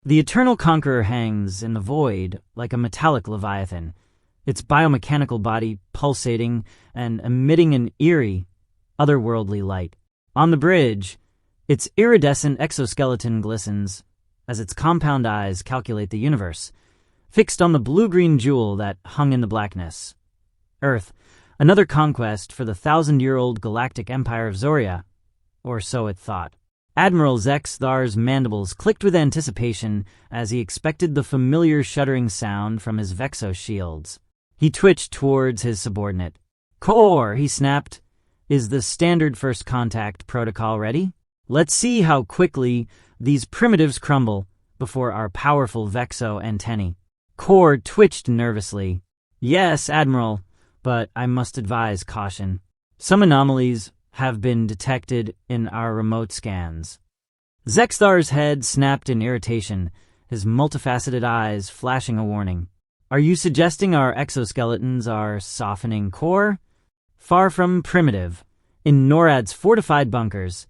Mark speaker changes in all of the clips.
Speaker 1: The Eternal Conqueror hangs in the void like a metallic leviathan, its biomechanical body pulsating and emitting an eerie, otherworldly light. On the bridge, its iridescent exoskeleton glistens as its compound eyes calculate the universe, fixed on the blue-green jewel that hung in the blackness. Earth, another conquest for the 1,000-year-old galactic empire of Zoria, or so it thought. Admiral Zexthar's mandibles clicked with anticipation as he expected the familiar shuddering sound from his Vexo shields. He twitched towards his subordinate. "Core," he snapped. "Is the standard first contact protocol ready? Let's see how quickly these primitives crumble before our powerful Vexo antennae." Core twitched nervously. "Yes, Admiral, but I must advise caution. Some anomalies have been detected in our remote scans." Zexthar's head snapped in irritation, his multifaceted eyes flashing a warning. "Are you suggesting our exoskeletons are softening, Core?" Far from primitive, in NORAD's fortified bunkers,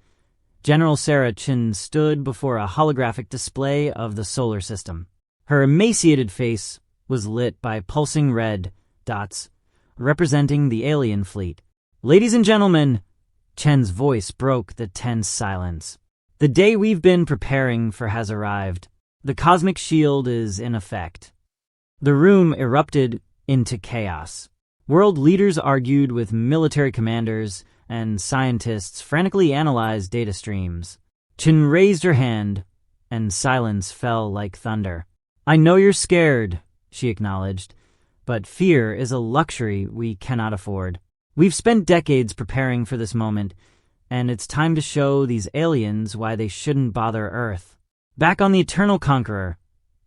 Speaker 1: General Sarah Chin stood before a holographic display of the solar system. Her emaciated face was lit by pulsing red dots, representing the alien fleet. "Ladies and gentlemen," Chen's voice broke the tense silence. "The day we've been preparing for has arrived. The cosmic shield is in effect." The room erupted into chaos. World leaders argued with military commanders, and scientists frantically analyzed data streams. Chen raised her hand, and silence fell like thunder. "I know you're scared," she acknowledged, "but fear is a luxury we cannot afford. We've spent decades preparing for this moment, and it's time to show these aliens why they shouldn't bother Earth." Back on the Eternal Conqueror,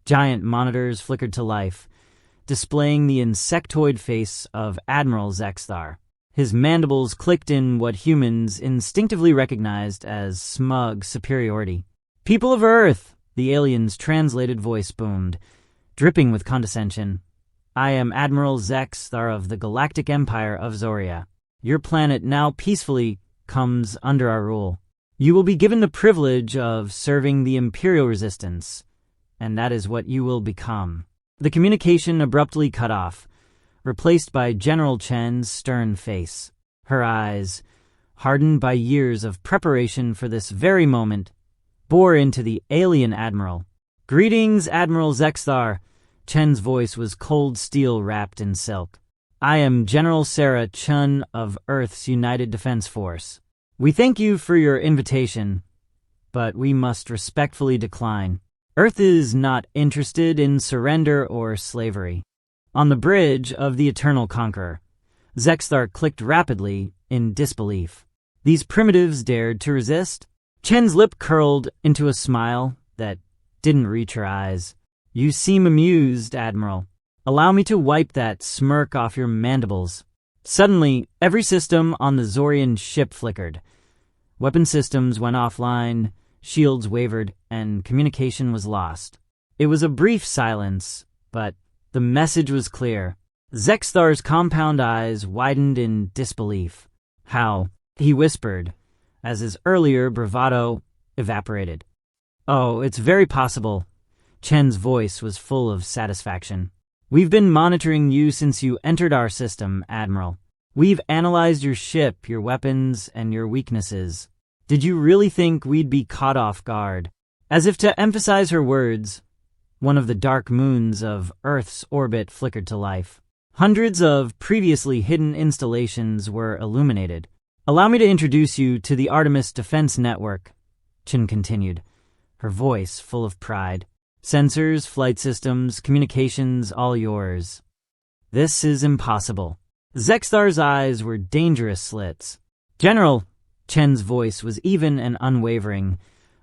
Speaker 1: giant monitors flickered to life, displaying the insectoid face of Admiral Zexthar. His mandibles clicked in what humans instinctively recognized as smug superiority. "People of Earth," the alien's translated voice boomed, dripping with condescension. "I am Admiral Zexthar of the Galactic Empire of Zoria. Your planet now peacefully comes under our rule. You will be given the privilege of serving the Imperial Resistance, and that is what you will become." The communication abruptly cut off, replaced by General Chen's stern face. Her eyes, hardened by years of preparation for this very moment, bore into the alien admiral. "Greetings, Admiral Zexthar." Chen's voice was cold steel wrapped in silk. "I am General Sarah Chun of Earth's United Defense Force. We thank you for your invitation, but we must respectfully decline. Earth is not interested in surrender or slavery." On the bridge of the Eternal Conqueror, Zexthar clicked rapidly in disbelief. These primitives dared to resist? Chen's lip curled into a smile that didn't reach her eyes. "You seem amused, Admiral. Allow me to wipe that smirk off your mandibles." Suddenly, every system on the Zorian ship flickered. Weapon systems went offline, shields wavered, and communication was lost. It was a brief silence, but the message was clear. Zexthar's compound eyes widened in disbelief. "How?" he whispered, as his earlier bravado evaporated. "Oh, it's very possible." Chen's voice was full of satisfaction. "We've been monitoring you since you entered our system, Admiral. We've analyzed your ship, your weapons, and your weaknesses. Did you really think we'd be caught off guard?" As if to emphasize her words, one of the dark moons of Earth's orbit flickered to life. Hundreds of previously hidden installations were illuminated. "Allow me to introduce you to the Artemis Defense Network," Chin continued, her voice full of pride. "Sensors, flight systems, communications, all yours." "This is impossible." Zexthar's eyes were dangerous slits. "General," Chen's voice was even and unwavering,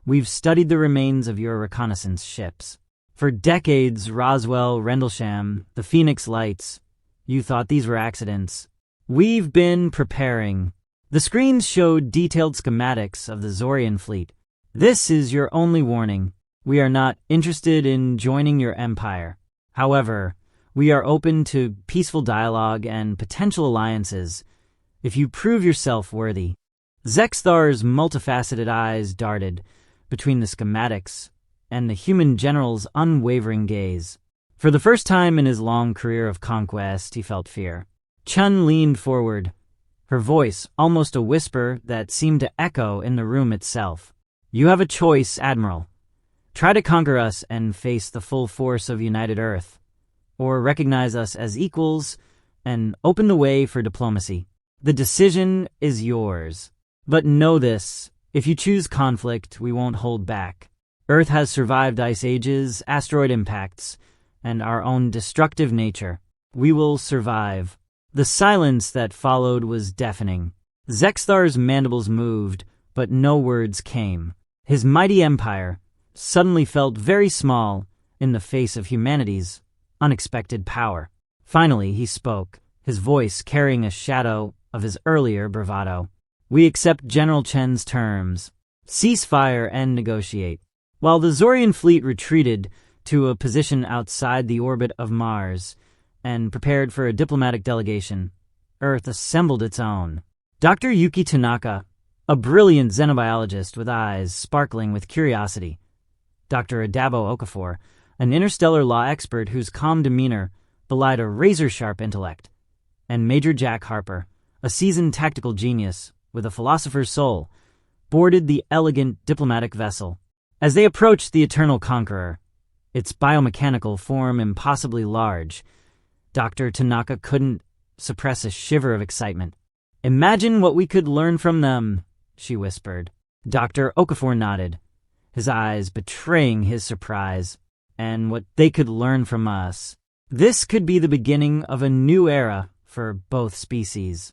Speaker 1: "we've studied the remains of your reconnaissance ships. For decades, Roswell, Rendlesham, the Phoenix Lights, you thought these were accidents. We've been preparing." The screens showed detailed schematics of the Zorian fleet. "This is your only warning. We are not interested in joining your empire. However, we are open to peaceful dialogue and potential alliances if you prove yourself worthy." Zexthar's multifaceted eyes darted between the schematics and the human general's unwavering gaze. For the first time in his long career of conquest, he felt fear. Chun leaned forward, her voice almost a whisper that seemed to echo in the room itself. "You have a choice, Admiral. Try to conquer us and face the full force of United Earth, or recognize us as equals and open the way for diplomacy. The decision is yours. But know this, if you choose conflict, we won't hold back. Earth has survived ice ages, asteroid impacts, and our own destructive nature. We will survive." The silence that followed was deafening. Zexthar's mandibles moved, but no words came. His mighty empire suddenly felt very small in the face of humanity's unexpected power. Finally, he spoke, his voice carrying a shadow of his earlier bravado. "We accept General Chen's terms. Cease fire and negotiate." While the Zorian fleet retreated to a position outside the orbit of Mars and prepared for a diplomatic delegation, Earth assembled its own. Dr. Yuki Tanaka, a brilliant xenobiologist with eyes sparkling with curiosity, Dr. Adabo Okafor, an interstellar law expert whose calm demeanor belied a razor-sharp intellect, and Major Jack Harper, a seasoned tactical genius with a philosopher's soul, boarded the elegant diplomatic vessel. As they approached the Eternal Conqueror, its biomechanical form impossibly large, Dr. Tanaka couldn't suppress a shiver of excitement. "Imagine what we could learn from them," she whispered. Dr. Okafor nodded, his eyes betraying his surprise. "And what they could learn from us. This could be the beginning of a new era for both species."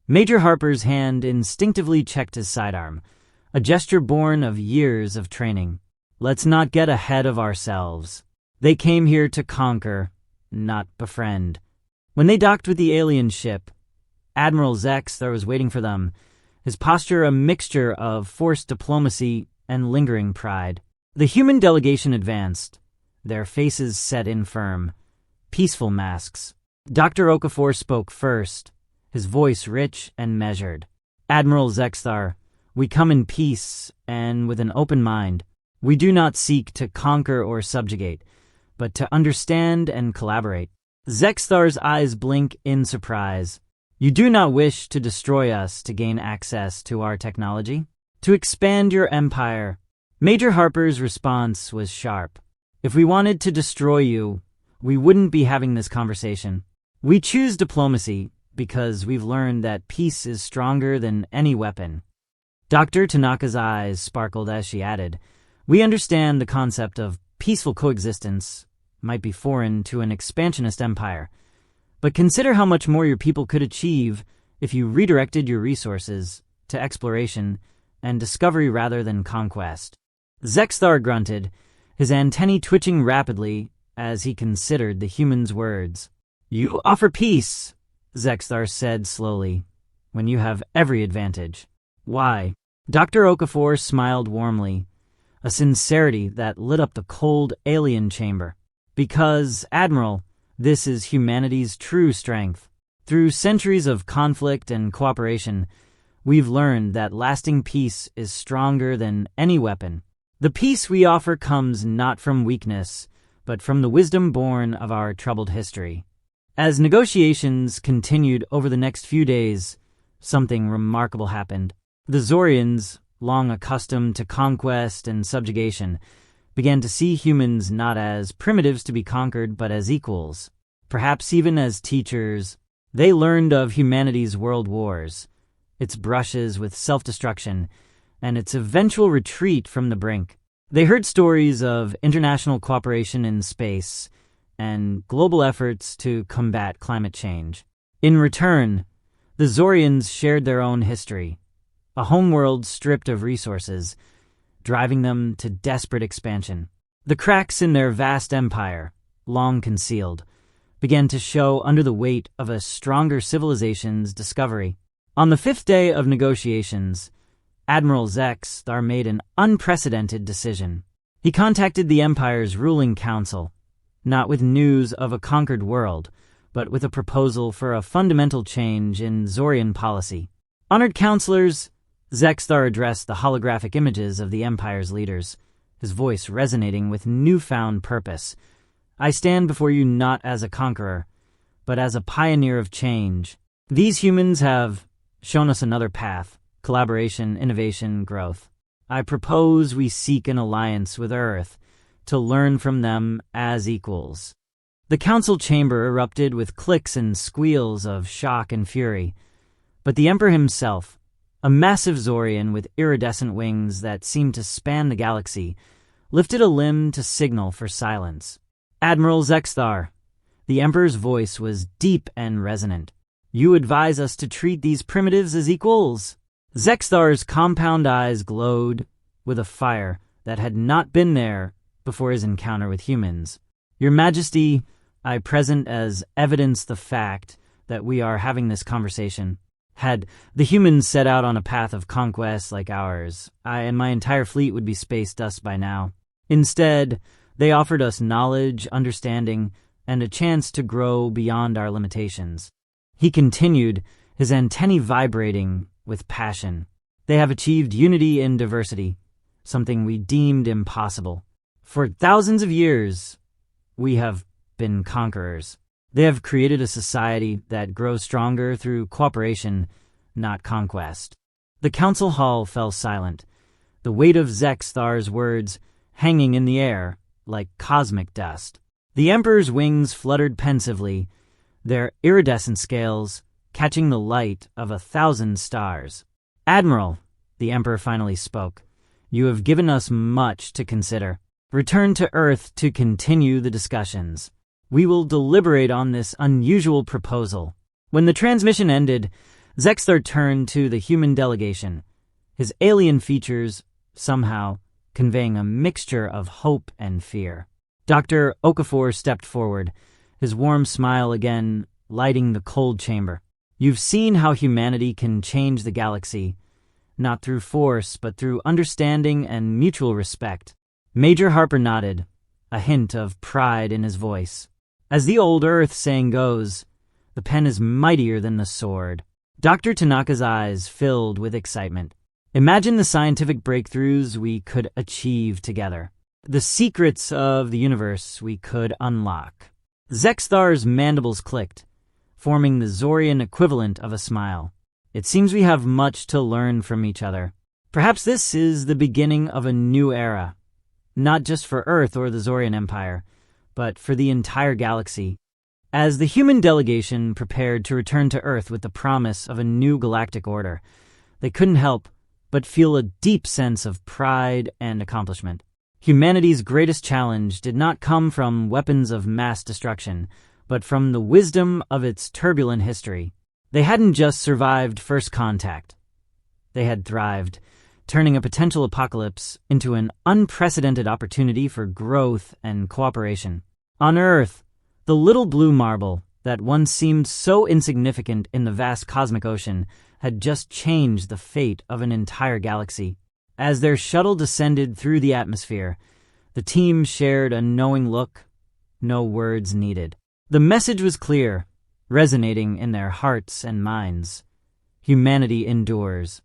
Speaker 1: Major Harper's hand instinctively checked his sidearm, a gesture born of years of training. "Let's not get ahead of ourselves. They came here to conquer, not befriend." When they docked with the alien ship, Admiral Zexthar was waiting for them, his posture a mixture of forced diplomacy and lingering pride. The human delegation advanced, their faces set in firm, peaceful masks. Dr. Okafor spoke first, his voice rich and measured. "Admiral Zexthar, we come in peace and with an open mind. We do not seek to conquer or subjugate, but to understand and collaborate." Zexthar's eyes blink in surprise. "You do not wish to destroy us to gain access to our technology? To expand your empire?" Major Harper's response was sharp. "If we wanted to destroy you, we wouldn't be having this conversation. We choose diplomacy because we've learned that peace is stronger than any weapon." Dr. Tanaka's eyes sparkled as she added, "We understand the concept of peaceful coexistence might be foreign to an expansionist empire, but consider how much more your people could achieve if you redirected your resources to exploration and discovery rather than conquest." Zexthar grunted, his antennae twitching rapidly as he considered the human's words. "You offer peace," Zexthar said slowly, "when you have every advantage. Why?" Dr. Okafor smiled warmly, a sincerity that lit up the cold alien chamber. "Because, Admiral, this is humanity's true strength. Through centuries of conflict and cooperation, we've learned that lasting peace is stronger than any weapon. The peace we offer comes not from weakness, but from the wisdom born of our troubled history." As negotiations continued over the next few days, something remarkable happened. The Zorians, long accustomed to conquest and subjugation, began to see humans not as primitives to be conquered, but as equals, perhaps even as teachers. They learned of humanity's world wars, its brushes with self-destruction, and its eventual retreat from the brink. They heard stories of international cooperation in space and global efforts to combat climate change. In return, the Zorians shared their own history, a homeworld stripped of resources, driving them to desperate expansion. The cracks in their vast empire, long concealed, began to show under the weight of a stronger civilization's discovery. On the 5th day of negotiations, Admiral Zexthar made an unprecedented decision. He contacted the Empire's ruling council, not with news of a conquered world, but with a proposal for a fundamental change in Zorian policy. "Honored counselors," Zexthar addressed the holographic images of the Empire's leaders, his voice resonating with newfound purpose. "I stand before you not as a conqueror, but as a pioneer of change. These humans have shown us another path: collaboration, innovation, growth. I propose we seek an alliance with Earth to learn from them as equals." The council chamber erupted with clicks and squeals of shock and fury, but the Emperor himself, a massive Zorian with iridescent wings that seemed to span the galaxy, lifted a limb to signal for silence. "Admiral Zexthar," the Emperor's voice was deep and resonant, "you advise us to treat these primitives as equals?" Zexthar's compound eyes glowed with a fire that had not been there before his encounter with humans. "Your Majesty, I present as evidence the fact that we are having this conversation. Had the humans set out on a path of conquest like ours, I and my entire fleet would be space dust by now. Instead, they offered us knowledge, understanding, and a chance to grow beyond our limitations." He continued, his antennae vibrating with passion. "They have achieved unity in diversity, something we deemed impossible. For thousands of years, we have been conquerors. They have created a society that grows stronger through cooperation, not conquest." The council hall fell silent, the weight of Zexthar's words hanging in the air like cosmic dust. The Emperor's wings fluttered pensively, their iridescent scales catching the light of 1,000 stars. "Admiral," the Emperor finally spoke, "you have given us much to consider. Return to Earth to continue the discussions. We will deliberate on this unusual proposal." When the transmission ended, Zexthar turned to the human delegation, his alien features somehow conveying a mixture of hope and fear. Dr. Okafor stepped forward, his warm smile again lighting the cold chamber. "You've seen how humanity can change the galaxy, not through force, but through understanding and mutual respect." Major Harper nodded, a hint of pride in his voice. "As the old Earth saying goes, the pen is mightier than the sword." Dr. Tanaka's eyes filled with excitement. "Imagine the scientific breakthroughs we could achieve together. The secrets of the universe we could unlock." Zexthar's mandibles clicked, forming the Zorian equivalent of a smile. "It seems we have much to learn from each other. Perhaps this is the beginning of a new era, not just for Earth or the Zorian Empire, but for the entire galaxy." As the human delegation prepared to return to Earth with the promise of a new galactic order, they couldn't help but feel a deep sense of pride and accomplishment. Humanity's greatest challenge did not come from weapons of mass destruction, but from the wisdom of its turbulent history. They hadn't just survived first contact. They had thrived, turning a potential apocalypse into an unprecedented opportunity for growth and cooperation. On Earth, the little blue marble that once seemed so insignificant in the vast cosmic ocean had just changed the fate of an entire galaxy. As their shuttle descended through the atmosphere, the team shared a knowing look, no words needed. The message was clear, resonating in their hearts and minds. Humanity endures.